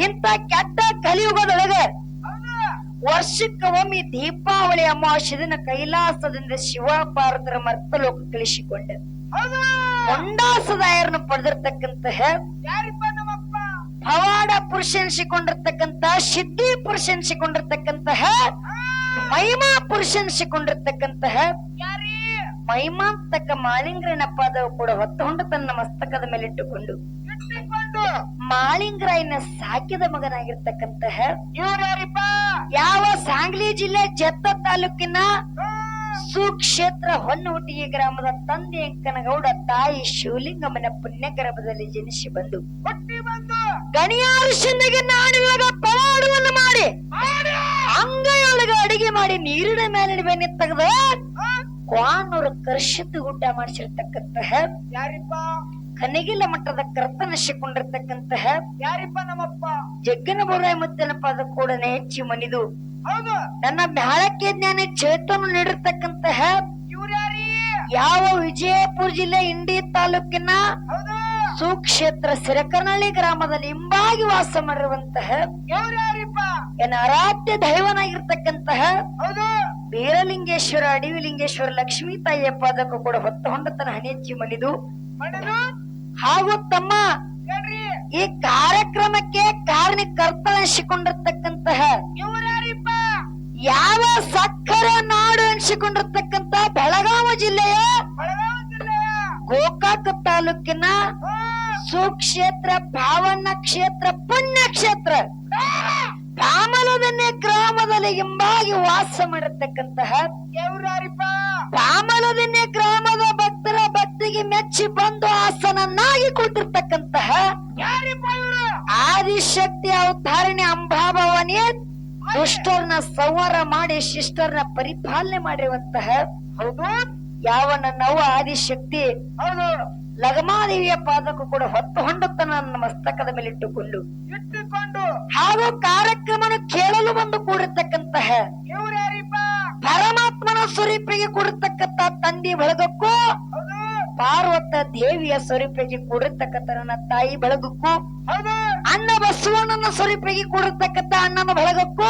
ಇಂತ ಕೆಟ್ಟ ಕಲಿಯುಗದೊಳಗ ವರ್ಷಕ್ಕ ಒಮ್ಮೆ ದೀಪಾವಳಿ ಅಮಾವಾಸ್ಯ ದಿನ ಕೈಲಾಸದಿಂದ ಶಿವ ಪಾರ್ವತರ ಮರ್ತಲೋಕ ಕಳಿಸಿಕೊಂಡ ಕೊಂಡಾಸದಾಯರನ್ನು ಪಡೆದಿರ್ತಕ್ಕಂತಹ ಪವಾಡ ಪುರುಷ ಎನಿಸಿಕೊಂಡಿರ್ತಕ್ಕಂತ ಸಿದ್ಧಿ ಪುರುಷ ಎನಿಸಿಕೊಂಡಿರ್ತಕ್ಕಂತಹ ಮಹಿಮಾ ಪುರುಷ ಎನಿಸಿಕೊಂಡಿರ್ತಕ್ಕಂತಹ ಮಹಿಮಾಂತಕ ಮಾಳಿಂಗ್ರನ ಪಾದ ಕೂಡ ಹೊತ್ತುಕೊಂಡು ತನ್ನ ಮಸ್ತಕದ ಮೇಲಿಟ್ಟುಕೊಂಡು ಮಾಳಿಂಗ್ರಾಯನ ಸಾಕಿದ ಮಗನಾಗಿರ್ತಕ್ಕಂತಹ ಯಾವ ಸಾಂಗ್ಲಿ ಜಿಲ್ಲೆ ಜತ್ತ ತಾಲೂಕಿನ ಸುಕ್ಷೇತ್ರ ಹೊನ್ನಹುಟ್ಟಿಗೆ ಗ್ರಾಮದ ತಂದೆ ಅಂಕನಗೌಡ ತಾಯಿ ಶಿವಲಿಂಗಮ್ಮನ ಪುಣ್ಯ ಗರ್ಭದಲ್ಲಿ ಜನಿಸಿ ಬಂದು ಗಣಿಯಾರುಷನಿಗೆ ನಾಡಿನೊಳಗ ಪವಾಡವನ್ನು ಮಾಡಿ ಅಂಗೈಯೊಳಗ ಅಡಿಗೆ ಮಾಡಿ ನೀರಿನ ಮೇಲೆ ಬೆನ್ನಿ ತೆಗೆದ ಕ್ವಾನೂರ ಕರ್ಷಿತ ಊಟ ಮಾಡಿಸಿರ್ತಕ್ಕಂತಹ ಕನಗಿಲ ಮಟ್ಟದ ಕರ್ತನಿಸಿಕೊಂಡಿರ್ತಕ್ಕಂತಹ ನಮ್ಮಪ್ಪ ಜಗ್ಗನ ಬೋರಾಯ ಮುತ್ತನ ಪಾದ ಕೂಡ ಹೆಚ್ಚಿ ಮನಿದು ನನ್ನ ಬ್ಯಾಳಕ್ಕೆ ಜ್ಞಾನ ಚೇತನ ನೀಡಿರ್ತಕ್ಕಂತಹ ಯಾವ ವಿಜಯಪುರ ಜಿಲ್ಲೆ ಇಂಡಿ ತಾಲೂಕಿನ ಸುಕ್ಷೇತ್ರ ಸಿರಕನಹಳ್ಳಿ ಗ್ರಾಮದಲ್ಲಿ ಹಿಂಬಾಗಿ ವಾಸ ಮಾಡಿರುವಂತಹ ಏನ ಆರಾಧ್ಯ ದೈವನಾಗಿರ್ತಕ್ಕಂತಹ ಬೀರಲಿಂಗೇಶ್ವರ ಅಡವಿಲಿಂಗೇಶ್ವರ ಲಕ್ಷ್ಮೀ ತಾಯಿಯ ಪಾದಕ್ಕೂ ಕೂಡ ಹೊತ್ತುಕೊಂಡ ಹನಿ ಹೆಚ್ಚಿ ಮನಿದು ಹಾಗೂ ತಮ್ಮ ಈ ಕಾರ್ಯಕ್ರಮಕ್ಕೆ ಕಾರಣಕರ್ತನಿಸಿಕೊಂಡಿರ್ತಕ್ಕಂತಹ ಯಾವ ಸಕ್ಕರೆ ನಾಡು ಎನಿಸಿಕೊಂಡಿರ್ತಕ್ಕಂತ ಬೆಳಗಾವಿ ಜಿಲ್ಲೆಯ ಗೋಕಾಕ ತಾಲೂಕಿನ ಸುಕ್ಷೇತ್ರ ಪಾವನ ಕ್ಷೇತ್ರ ಪುಣ್ಯ ಕ್ಷೇತ್ರ ಪಾಮಲದನ್ನೇ ಗ್ರಾಮದಲ್ಲಿ ಹಿಂಬಾಗಿ ವಾಸ ಮಾಡಿರ್ತಕ್ಕಂತಹ ಪಾಮಲದನ್ನೇ ಗ್ರಾಮದ ಭಕ್ತರ ಭಕ್ತಿಗೆ ಮೆಚ್ಚಿ ಬಂದು ಆಸನನ್ನಾಗಿ ಕೊಟ್ಟಿರ್ತಕ್ಕಂತಹ ಆದಿಶಕ್ತಿ ಅವತಾರಣೆ ಅಂಬಾಭವನೇ ದುಷ್ಟರನ್ನ ಸಂಹಾರ ಮಾಡಿ ಶಿಷ್ಟರನ್ನ ಪರಿಪಾಲನೆ ಮಾಡಿರುವಂತಹ ಯಾವ ನನ್ನವ್ವ ಆದಿಶಕ್ತಿ ಲಗಮಾದೇವಿಯ ಪಾದಕ್ಕೂ ಕೂಡ ಹೊತ್ತು ನನ್ನ ಮಸ್ತಕದ ಮೇಲೆ ಇಟ್ಟುಕೊಂಡು ಹಾಗೂ ಕಾರ್ಯಕ್ರಮನ ಕೇಳಲು ಬಂದು ಕೂಡಿರ್ತಕ್ಕಂತಹ ಪರಮಾತ್ಮನ ಸ್ವರೂಪಿಗೆ ಕೂಡಿರ್ತಕ್ಕಂತ ತಂದೆ ಬಳಗಕ್ಕೂ ಪಾರ್ವತ ದೇವಿಯ ಸ್ವರೂಪಿಗೆ ಕೂಡಿರ್ತಕ್ಕಂತ ನನ್ನ ತಾಯಿ ಬಳಗಕ್ಕೂ ಅಣ್ಣ ಬಸವಣ್ಣನ ಸ್ವರೂಪಿಗೆ ಕೂಡಿರ್ತಕ್ಕಂತ ಅಣ್ಣನ ಬಳಗಕ್ಕೂ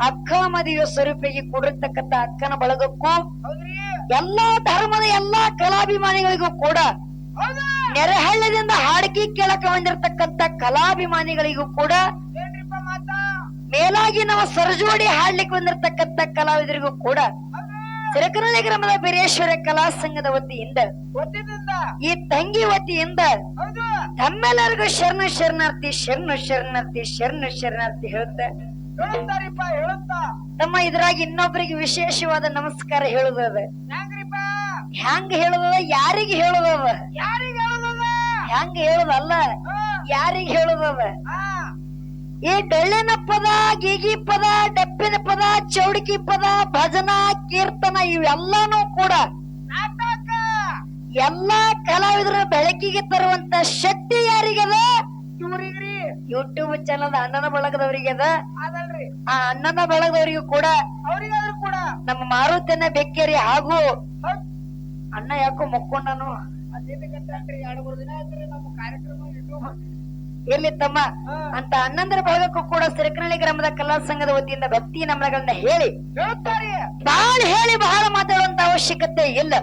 ಅಕ್ಕ ಮದಿಯ ಸ್ವರೂಪಿಗೆ ಕೂಡಿರ್ತಕ್ಕಂತ ಅಕ್ಕನ ಬಳಗಕ್ಕೂ ಎಲ್ಲಾ ಧರ್ಮದ ಎಲ್ಲಾ ಕಲಾಭಿಮಾನಿಗಳಿಗೂ ಕೂಡ ನೆರೆಹಳ್ಳದಿಂದ ಹಾಡಿಕೆ ಕೇಳಕ್ಕೆ ಬಂದಿರತಕ್ಕಂತ ಕಲಾಭಿಮಾನಿಗಳಿಗೂ ಕೂಡ ಮೇಲಾಗಿ ನಾವು ಸರಜೋಡಿ ಹಾಡ್ಲಿಕ್ಕೆ ಬಂದಿರತಕ್ಕಂತ ಕಲಾವಿದರಿಗೂ ಕೂಡ ಸಿರಕನಹಳ್ಳಿ ಗ್ರಾಮದ ಬೀರೇಶ್ವರ ಕಲಾ ಸಂಘದ ವತಿಯಿಂದ ಈ ತಂಗಿ ವತಿಯಿಂದ ತಮ್ಮೆಲ್ಲರಿಗೂ ಶರಣು ಶರಣಾರ್ಥಿ ಶರಣು ಶರಣಾರ್ಥಿ ಶರಣು ಶರಣಾರ್ಥಿ ಹೇಳುತ್ತೆ ತಮ್ಮ ಇದ್ರಾಗ ಇನ್ನೊಬ್ಬರಿಗೆ ವಿಶೇಷವಾದ ನಮಸ್ಕಾರ ಹೇಳುದದ ಹೆಂಗ ಹೇಳುದದ ಯಾರಿಗೆ ಹೇಳುದದ ಹೆಂಗ ಹೇಳುದಲ್ಲ ಯಾರಿಗೆ ಹೇಳುದದ ಈ ಡೊಳ್ಳಿನ ಪದ ಗೀಗಿ ಪದ ಡಪ್ಪಿನ ಪದ ಚೌಡಿಕಿ ಪದ ಭಜನಾ ಕೀರ್ತನ ಇವೆಲ್ಲಾನು ಕೂಡ ಎಲ್ಲಾ ಕಲಾವಿದರ ಬೆಳಕಿಗೆ ತರುವಂತ ಶಕ್ತಿ ಯಾರಿಗದ ಯೂಟ್ಯೂಬ್ ಚಾನಲ್ ಅಣ್ಣನ ಬಳಗದವರಿಗದ ಆ ಅಣ್ಣನ ಬಳಗದವರಿಗೂ ಕೂಡ ನಮ್ಮ ಮಾರುತಿಯನ್ನ ಬೆಕ್ಕೇರಿ ಹಾಗೂ ಅಣ್ಣ ಯಾಕೋ ಮಕ್ಕೊಂಡನು ಇರ್ಲಿ ತಮ್ಮ ಅಂತ ಅಣ್ಣಂದರ ಬಳಗಕ್ಕೂ ಕೂಡ ಸಿರಕನಹಳ್ಳಿ ಗ್ರಾಮದ ಕಲಾ ಸಂಘದ ವತಿಯಿಂದ ಭಕ್ತಿ ನಮನಗಳನ್ನ ಹೇಳಿ ಬಹಳ ಹೇಳಿ ಬಹಳ ಮಾತಾಡುವಂತ ಅವಶ್ಯಕತೆ ಇಲ್ಲ.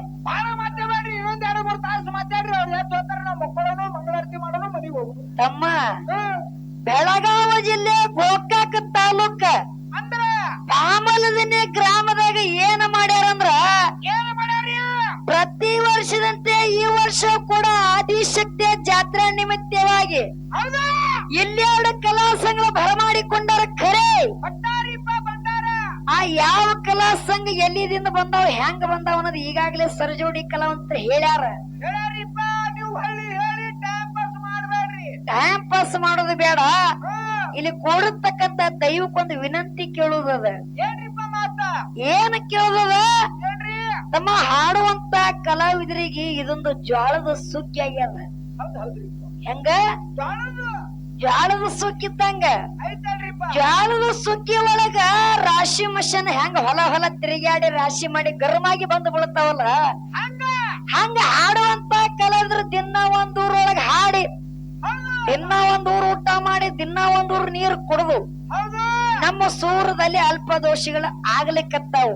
ತಮ್ಮ ಬೆಳಗಾವಿ ಜಿಲ್ಲೆ ಗೋಕಾಕ ತಾಲೂಕ ಪಾಮಲದನ್ನೇ ಗ್ರಾಮದಾಗ ಏನ ಮಾಡ್ಯಾರಂದ್ರ ಪ್ರತಿ ವರ್ಷದಂತೆ ಈ ವರ್ಷ ಕೂಡ ಆದಿಶಕ್ತಿಯ ಜಾತ್ರಾ ನಿಮಿತ್ತವಾಗಿ ಇಲ್ಲಿ 2 ಕಲಾ ಸಂಘ ಬರಮಾಡಿಕೊಂಡಾರ ಖರೆ ಆ ಯಾವ ಕಲಾ ಸಂಘ ಎಲ್ಲಿದಿಂದ ಬಂದಾವ ಹೆಂಗ ಬಂದಾವ ಅನ್ನೋದು ಈಗಾಗಲೇ ಸರಜೋಡಿ ಕಲಾವಂತರು ಹೇಳ್ಯಾರ. ಟೈಮ್ ಪಾಸ್ ಮಾಡೋದು ಬೇಡ, ಇಲ್ಲಿ ಕೂಡತಕ್ಕಂತ ದೈವಕ್ಕೊಂದು ವಿನಂತಿ ಕೇಳುದದ. ಏನ ಕೇಳುದದ? ತಮ್ಮ ಹಾಡುವಂತ ಕಲಾವಿದರಿಗೆ ಇದೊಂದು ಜ್ವಾಳದ ಸುಗ್ಗಿ ಆಗ್ಯದ. ಹೆಂಗ ಜ್ವಾಳದ ಸುಗ್ಗಿದ್ದಂಗ ಜ್ವಾಳದ ಸುಗ್ಗಿ ಒಳಗ ರಾಶಿ ಮಷನ್ ಹೆಂಗ ಹೊಲ ತಿರುಗಾಡಿ ರಾಶಿ ಮಾಡಿ ಗರ್ಮಾಗಿ ಬಂದು ಬೀಳ್ತಾವಲ್ಲ, ಹಂಗ ಹಾಡುವಂತ ಕಲಾವಿದ್ರ ದಿನ ಒಂದೂರೊಳಗ ಹಾಡಿ ದಿನ ಒಂದೂರು ಊಟ ಮಾಡಿ ದಿನ ಒಂದೂರು ನೀರು ಕುಡಿದು ನಮ್ಮ ಸೂರದಲ್ಲಿ ಅಲ್ಪ ದೋಷಗಳು ಆಗ್ಲಿಕ್ಕತ್ತಾವು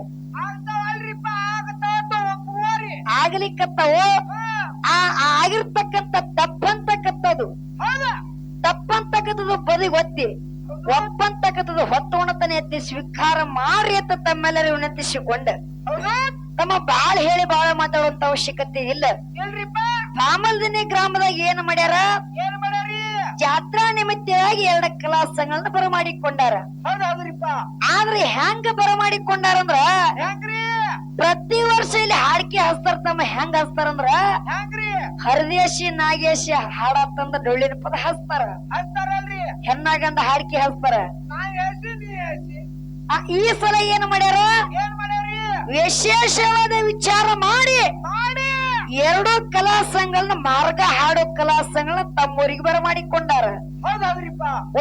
ಆಗ್ಲಿಕ್ಕತ್ತಾವು. ಆಗಿರ್ತಕ್ಕಂತ ತಪ್ಪಂತಕ್ಕಂಥದ್ದು ಬದಿ ಒತ್ತಿ ಒಪ್ಪಂತಕ್ಕಂಥದ್ದು ಹೊತ್ತೋಣತನೆ ಎತ್ತಿ ಸ್ವೀಕಾರ ಮಾಡಿ ಅಂತ ತಮ್ಮೆಲ್ಲರೂ ವಿನಂತಿಸಿಕೊಂಡ ತಮ್ಮ ಬಾಳ ಹೇಳಿ ಬಾಳ ಮಾತಾಡುವಂತ ಅವಶ್ಯಕತೆ ಇಲ್ಲ. ಪಾಮಲ್ದಿನಿ ಗ್ರಾಮದಾಗ ಏನ್ ಮಾಡ್ಯಾರ, ಜಾತ್ರಾ ನಿಮಿತ್ತವಾಗಿ 2 ಕಲಾ ಸಂಘಗಳನ್ನ ಬರಮಾಡಿಕೊಂಡಾರ. ಆದ್ರೆ ಹೆಂಗ ಬರಮಾಡಿಕೊಂಡಾರಂದ್ರ ಪ್ರತಿ ವರ್ಷ ಇಲ್ಲಿ ಹಾಡ್ಕಿ ಹಚ್ತಾರ. ತಮ್ಮ ಹೆಂಗ ಹಚ್ತಾರಂದ್ರ ಹರದೇಶಿ ನಾಗೇಶಿ ಹಾಡತ್ತಂದ ಡೊಳ್ಳಿನ ಪದ ಹಚ್ತಾರ, ಹೆಣ್ಣಾಗಂದ ಹಾಡ್ಕಿ ಹಚ್ತಾರ. ಈ ಸಲ ಏನ್ ಮಾಡ್ಯಾರ, ವಿಶೇಷವಾದ ವಿಚಾರ ಮಾಡಿ 2 ಕಲಾ ಸಂಘಗಳನ್ನ ಮಾರ್ಗ ಹಾಡೋ ಕಲಾ ಸಂಘಗಳನ್ನ ತಮ್ಮೂರಿಗೆ ಬರಮಾಡಿಕೊಂಡಾರ.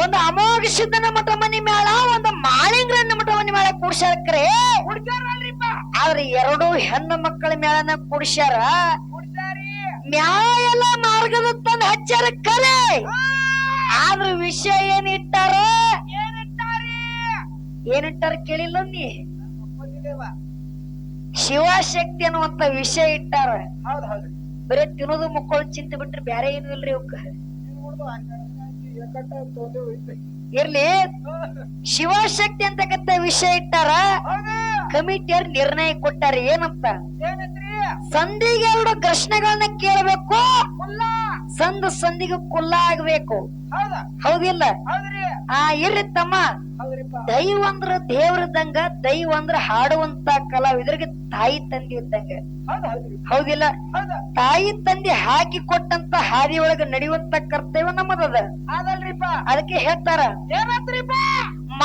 ಒಂದು ಅಮೋಘ ಸಿದ್ದನ ಮಠ ಮನಿ ಮೇಳ, ಒಂದು ಮಾಳಿಂಗ್ರನ್ನ ಮಠ ಮನಿ ಮೇಳ ಕೂಡ್ಸ್ಯಾರ್ಕ್ರೆ. ಆದ್ರೆ 2 ಹೆಣ್ಣು ಮಕ್ಕಳ ಮೇಳನ ಕೂಡ್ಸ್ಯಾರ. ಮ್ಯಾಲ ಮಾರ್ಗದ ತಂದ ಹಚ್ಚಾರ ಕರೆ. ಆದ್ರ ವಿಷಯ ಏನಿಟ್ಟಾರ ಕೇಳಿಲ್ಲ ನೀ? ಶಿವಶಕ್ತಿ ಅನ್ನುವಂತ ವಿಷಯ ಇಟ್ಟಾರ. ಬರೇ ತಿನ್ನೋದು ಮಕ್ಕಳು ಚಿಂತೆ ಬಿಟ್ರೆ ಬ್ಯಾರೆ ಏನು ಇಲ್ರಿ ಅವಕ್ಕ. ಇರ್ಲಿ, ಶಿವಶಕ್ತಿ ಅಂತಕ್ಕಂತ ವಿಷಯ ಇಟ್ಟಾರ. ಕಮಿಟಿಯರ್ ನಿರ್ಣಯ ಕೊಟ್ಟಾರ ಏನಂತ, ಸಂಧಿಗೆ 2 ಘರ್ಷಣೆಗಳನ್ನ ಕೇಳಬೇಕು, ಸಂಧಿಗೂ ಕುಲ್ಲ ಆಗ್ಬೇಕು. ಹೌದಿಲ್ಲ? ಇರ್ರಿ ತಮ್ಮ, ದೈವ ಅಂದ್ರ ದೇವ್ರದಂಗ, ದೈವ ಅಂದ್ರ ಹಾಡುವಂತ ಕಲಾವಿದರಿಗೆ ತಾಯಿ ತಂದೆ ಇದ್ದಂಗ. ಹೌದಿಲ್ಲ? ತಾಯಿ ತಂದೆ ಹಾಕಿ ಕೊಟ್ಟಂತ ಹಾದಿ ಒಳಗ ನಡೆಯುವಂತ ಕರ್ತವ್ಯ ನಮ್ಮದದ. ಅದಕ್ಕೆ ಹೇಳ್ತಾರ,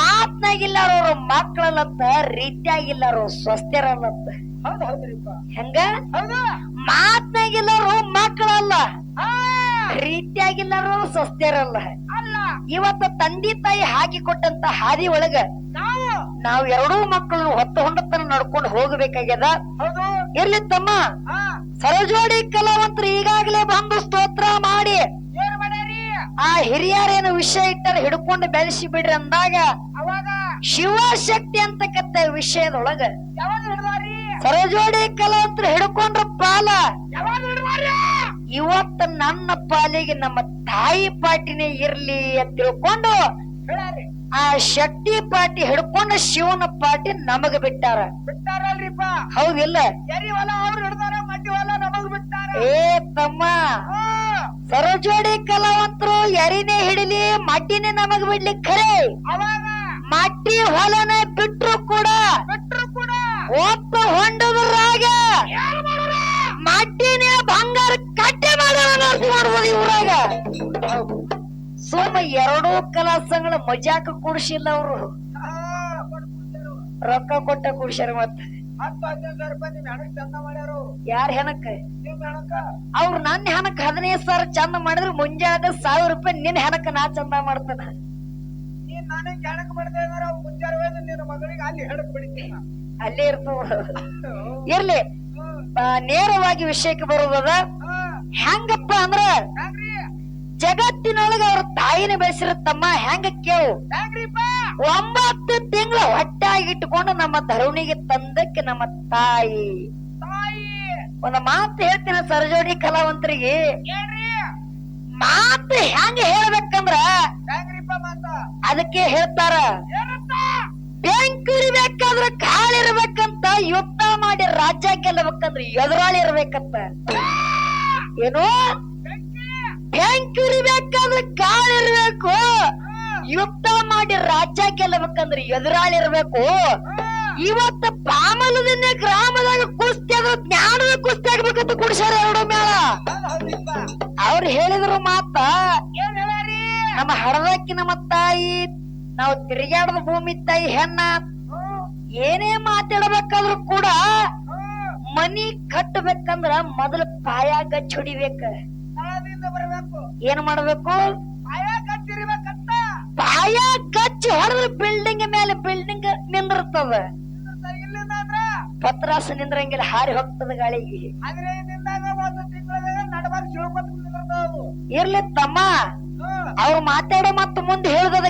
ಮಾತ್ನಾಗಿಲ್ಲಾರವ್ರು ಮಕ್ಕಳಲ್ಲತ್ತ, ರೀತಿಯಾಗಿಲ್ಲಾರು ಸ್ವಸ್ಥರಲ್ಲತ್ತ. ಹೆಂಗ? ಮಾತ್ನಾಗಿಲ್ಲಾರು ಮಕ್ಕಳಲ್ಲ, ರೀತಿಯಾಗಿಲ್ಲಾರು ಸ್ವಸ್ಥರಲ್ಲ. ಇವತ್ತ ತಂದೆ ತಾಯಿ ಹಾಕಿ ಕೊಟ್ಟಂತ ಹಾದಿ ಒಳಗ ನಾವು 2 ಮಕ್ಕಳು ಹೊತ್ತ ಹೊಂಡತನ ನಡ್ಕೊಂಡು ಹೋಗಬೇಕಾಗ್ಯದ. ಇರ್ಲಿ ತಮ್ಮ, ಸರಜೋಡಿ ಕಲಾವಂತರು ಈಗಾಗಲೇ ಬಂದು ಸ್ತೋತ್ರ ಮಾಡಿ ಆ ಹಿರಿಯರೇನು ವಿಷಯ ಇಟ್ಟಾರ ಹಿಡ್ಕೊಂಡು ಬೆಳೆಸಿ ಬಿಡ್ರಿ ಅಂದಾಗ ಶಿವಶಕ್ತಿ ಅಂತಕ್ಕಂತ ವಿಷಯದೊಳಗ ಸರಜೋಡಿ ಕಲಾವಂತರು ಹಿಡ್ಕೊಂಡ್ರ ಪಾಲ. ಇವತ್ತ ನನ್ನ ಪಾಲಿಗೆ ನಮ್ಮ ತಾಯಿ ಪಾಟಿನೇ ಇರ್ಲಿ ಅಂತ ತಿಳ್ಕೊಂಡು ಆ ಶಕ್ತಿ ಪಾಟಿ ಹಿಡ್ಕೊಂಡು ಶಿವನ ಪಾಟಿ ನಮಗ ಬಿಟ್ಟಾರ. ಹೌದಿಲ್ಲ? ಏ ತಮ್ಮ, ಸರಜೋಡಿ ಕಲಾವಂತರು ಎರಿನೇ ಹಿಡಿಲಿ, ಮಡ್ಡಿನೇ ನಮಗ್ ಬಿಡ್ಲಿಕ್ಕೆ ಖರೆ. ಮಟ್ಟಿ ಹೊಲನ ಬಿಟ್ರು ಕೂಡ ಒಪ್ಪ ಹೊಂಡದ್ರಾಗ ಮಡ್ಡಿನೇ ಬಂಗಾರ ಕಟ್ಟೆ ಮಾಡುವುದು ಇವ್ರಾಗ. ಸುಮ್ಮ 2 ಕಲಾ ಸಂಘಗಳ ಮಜಾಕ ಕೂಡ್ಸಿಲ್ಲ ಅವರು, ರೊಕ್ಕ ಕೊಟ್ಟ ಕೂಡ್ಸ್ಯಾರ. ಮತ್ತೆ ಯಾರ ಹೆಣಕ್ಕ? ಅವ್ರು ನನ್ನ ಹೆಣಕ್ 15,000 ಚಂದ ಮಾಡಿದ್ರೆ ಮುಂಜಾನೆ 1,000 ರೂಪಾಯಿ ನಿನ್ ಹೆಣಕ್ಕ ನಾ ಚಂದ ಮಾಡ್ತಾನ. ಅಲ್ಲೇ ಇರ್ತವ. ಇರ್ಲಿ, ನೇರವಾಗಿ ವಿಷಯಕ್ಕೆ ಬರುವುದ. ಹೆಂಗಪ್ಪ ಅಂದ್ರ ಜಗತ್ತಿನೊಳಗ ಅವ್ರ ತಾಯಿನ ಬೆಳೆಸಿರತ್ತಮ್ಮ. ಹೆಂಗ ಕೇಳು, 9 ತಿಂಗಳು ಹೊಟ್ಟಾಗಿಟ್ಟುಕೊಂಡು ನಮ್ಮ ಧರುಣಿಗೆ ತಂದಕ್ಕೆ ನಮ್ಮ ತಾಯಿ. ಒಂದ ಮಾತು ಹೇಳ್ತೀನಿ ಸರಜೋಡಿ ಕಲಾವಂತರಿಗೆ, ಮಾತು ಹೆಂಗ ಹೇಳ್ಬೇಕಂದ್ರ ಅದಕ್ಕೆ ಹೇಳ್ತಾರ, ಬೆಂಕಿ ಇರ್ಬೇಕಾದ್ರ ಕಾಳಿರ್ಬೇಕಂತ, ಯುದ್ಧ ಮಾಡಿ ರಾಜ್ಯ ಗೆಲ್ಲಬೇಕಂದ್ರ ಎದುರಾಳಿ ಇರ್ಬೇಕಂತ. ಏನು? ಬೆಂಕಿ ಇರ್ಬೇಕಾದ್ರೆ ಕಾಳಿರ್ಬೇಕು, ಯುದ್ಧ ಮಾಡಿ ರಾಜ್ಯ ಗೆಲ್ಲಬೇಕಂದ್ರೆ ಎದುರಾಳಿ ಇರ್ಬೇಕು. ಇವತ್ತ ಪಾಮಲದಿನ ಗ್ರಾಮದಾಗ ಕುಸ್ತಿ ಆದ್ರೆ ಜ್ಞಾನದ ಕುಸ್ತಿ ಆಗ್ಬೇಕಂತ ಕುಡಿಸ್ಯಾರ 2 ಮೇಳ. ಅವ್ರು ಹೇಳಿದ್ರು ಮಾತ, ನಮ್ಮ ಹಡದಕ್ಕಿ ನಮ್ಮ ತಾಯಿ, ನಾವು ತಿರುಗಾಡದ ಭೂಮಿ ತಾಯಿ ಹೆಣ್ಣ. ಏನೇ ಮಾತಾಡ್ಬೇಕಾದ್ರು ಕೂಡ ಮನಿ ಕಟ್ಟಬೇಕಂದ್ರ ಮೊದಲು ಪಾಯ ಗಚ್ಚ ಹೊಡಿಬೇಕ. ಏನ್ ಮಾಡ್ಬೇಕು? ಪಾಯ ಗಚ್ಚ ಹೊಡೆದ್ರೆ ಬಿಲ್ಡಿಂಗ್ ಮೇಲೆ ಬಿಲ್ಡಿಂಗ್ ನಿಂದಿರ್ತದ. ಪತ್ರಾಸ ನಿಂದ್ರಂಗಿಲ್ಲ, ಹಾರಿ ಹೋಗ್ತದ ಗಾಳಿಗೆ. ಇರ್ಲಿ ತಮ್ಮ, ಅವ್ರು ಮಾತಾಡೋ ಮತ್ತ ಮುಂದೆ ಹೇಳುದ